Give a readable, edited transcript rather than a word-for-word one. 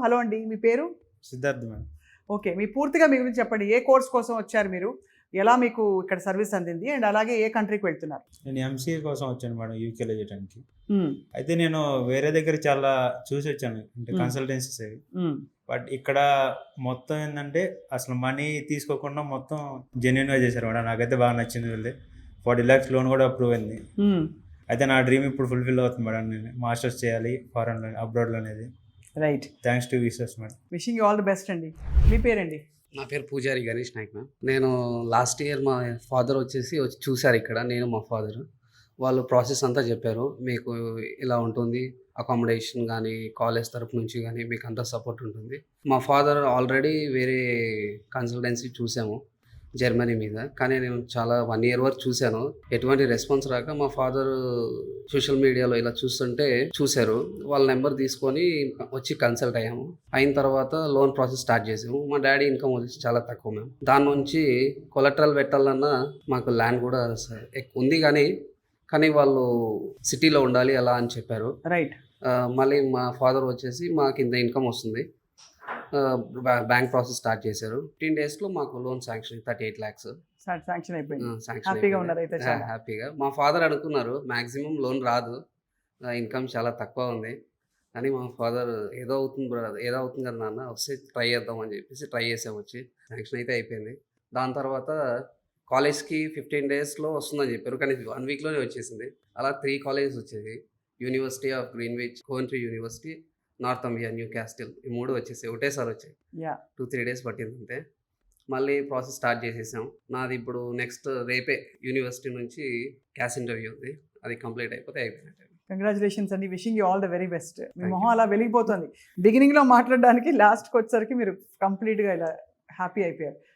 Hello అండి. మీ పేరు? Siddharth madam. Okay. మీ పూర్తిగా మీ గురించి చెప్పండి. ఏ కోర్స్ కోసం వచ్చారు మీరు? ఎలా మీకు ఇక్కడ సర్వీస్ అందింది? అండ్ అలాగే ఏ కంట్రీకి వెళ్తున్నారు? నేను ఎంసీఏ కోసం వచ్చాను మేడం యూకేలో చేయడానికి. హ్మ్. అయితే నేను వేరే దగ్గర చాలా చూసొచ్చాను. అంటే కన్సల్టెన్సీస్ అవి. హ్మ్. బట్ ఇక్కడ మొత్తం ఏందంటే అసలు మనీ తీసుకోకుండా మొత్తం జెన్యూన్‌గా చేశారు మేడం. నాకైతే బాగా నచ్చింది వీళ్ళది. 40 లాక్స్ లోన్ కూడా అప్రూవ్ అయింది. హ్మ్. అయితే నా డ్రీమ్ ఇప్పుడు ఫుల్‌ఫిల్ అవుతుంది మేడం. నేను మాస్టర్స్ చేయాలి ఫారెన్‌లో అబ్రాడ్‌లో అనేది. Right. Thanks to wishes madam. Wishing you all the best అండి. మీ పేరండి? నా పేరు పూజారి గణేష్ నాయక్ మ్యామ్. నేను లాస్ట్ ఇయర్ మా ఫాదర్ వచ్చి చూసారు ఇక్కడ. నేను మా ఫాదర్. వాళ్ళు ప్రాసెస్ అంతా చెప్పారు. మీకు ఇలా ఉంటుంది. అకామిడేషన్ గానీ, కాలేజ్ తరపు నుంచి గానీ మీకు అంతా సపోర్ట్ ఉంటుంది. మా ఫాదర్ ఆల్రెడీ వేరే కన్సల్టెన్సీ చూసాము జర్మనీ మీద. కానీ నేను చాలా 1 ఇయర్ వరకు చూశాను. ఎటువంటి రెస్పాన్స్ రాక మా ఫాదర్ సోషల్ మీడియాలో ఇలా చూశారు. వాళ్ళ నెంబర్ తీసుకొని వచ్చి కన్సల్ట్ అయ్యాము. అయిన తర్వాత లోన్ ప్రాసెస్ స్టార్ట్ చేసాము. మా డాడీ ఇన్కమ్ వచ్చి చాలా తక్కువ మ్యామ్. దాని నుంచి కొలెటరల్ పెట్టాలన్నా మాకు ల్యాండ్ కూడా ఉంది కానీ వాళ్ళు సిటీలో ఉండాలి అలా అని చెప్పారు. రైట్. మళ్ళీ మా ఫాదర్ వచ్చేసి మాకు ఇంత ఇన్కమ్ వస్తుంది. బ్యాంక్ ప్రాసెస్ స్టార్ట్ చేశారు. 15 డేస్లో మాకు లోన్ శాంక్షన్ 38 lakhs శాంక్షన్ అయిపోయింది. శాంక్షన్ హ్యాపీగా ఉన్నారు అయితే చాలా. హ్యాపీగా. మా ఫాదర్ అనుకున్నారు మ్యాక్సిమం లోన్ రాదు, ఇన్కమ్ చాలా తక్కువ ఉంది. కానీ మా ఫాదర్ ఏదో అవుతుంది కదా నాన్న, వస్తే ట్రై చేద్దాం అని చెప్పేసి ట్రై చేసాం. వచ్చి శాంక్షన్ అయితే అయిపోయింది. దాని తర్వాత కాలేజ్కి 15 డేస్లో వస్తుందని చెప్పారు. కానీ 1 వీక్లోనే వచ్చేసింది. అలా 3 కాలేజెస్ వచ్చేది. University of Greenwich, Coventry university, Northumbria, Newcastle, ఈ 3 వచ్చేసాయి. ఒకటేసారి వచ్చాయి. 2-3 డేస్ పట్టింది అంతే. మళ్ళీ ప్రాసెస్ స్టార్ట్ చేసేసాం. నాది ఇప్పుడు నెక్స్ట్ రేపే యూనివర్సిటీ నుంచి క్యాస్ ఇంటర్వ్యూ ఉంది. అది కంప్లీట్ అయిపోతే అయిపోయినట్టే. కంగ్రాచులేషన్స్ అండి. Wishing you all the very best. Me Thank మొహం you. అలా వెలిగిపోతుంది. బిగినింగ్లో మాట్లాడడానికి లాస్ట్కి వచ్చేసరికి మీరు కంప్లీట్గా ఇలా హ్యాపీ అయిపోయారు.